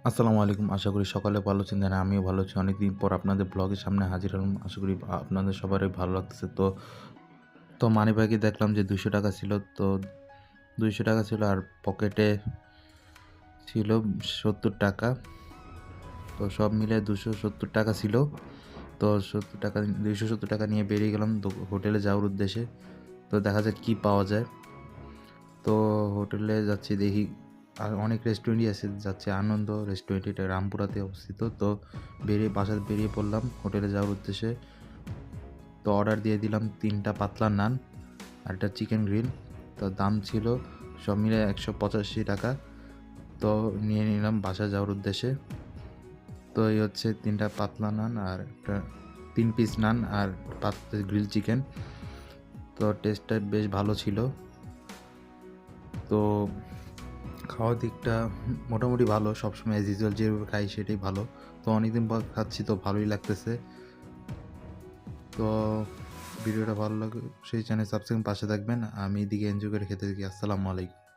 আসসালামু আলাইকুম। আশা করি সকলে ভালো আছেন। আর আমিও ভালো আছি। অনেকদিন পর আপনাদের ব্লগের সামনে হাজির হলাম। আশা করি আপনাদের সবারই ভালো লাগতেছে। তো মানিব্যাগে দেখলাম যে ৳২০০ ছিল। তো ৳২০০ ছিল আর পকেটে ছিল ৳৭০। তো সব মিলে ৳২৭০ ছিল। তো ৳২৭০ নিয়ে বেরিয়ে গেলাম হোটেলে যাওয়ার উদ্দেশ্যে। তো দেখা যাক কি পাওয়া যায়। তো হোটেলে যাচ্ছি, দেখি আর অনেক রেস্টুরেন্টই আছে। যাচ্ছি আনন্দ রেস্টুরেন্ট, এটা রামপুরাতে অবস্থিত। তো বাসা বেরিয়ে পড়লাম হোটেলে যাওয়ার উদ্দেশ্যে। তো অর্ডার দিয়ে দিলাম ৩টা পাতলা নান আর একটা চিকেন গ্রিল। তো দাম ছিল সব মিলে ৳১৮৫। তো নিয়ে নিলাম বাসায় যাওয়ার উদ্দেশ্যে। তো এই হচ্ছে ৩টা পাতলা নান আর একটা ৩ পিস নান আর ৫ পিস গ্রিল চিকেন। তো টেস্টটা বেশ ভালো ছিল। তো খাওয়ার দিকটা মোটামুটি ভালো। সবসময় অ্যাজ ইউজুয়াল যেভাবে খাই সেটাই ভালো। তো অনেকদিন পর খাচ্ছি, তো ভালোই লাগতেছে। তো ভিডিওটা ভালো লাগে সেই চ্যানেল সাবস্ক্রাইব, পাশে থাকবেন। আমি এদিকে এনজয় করে খেতে থাকি। আসসালামু আলাইকুম।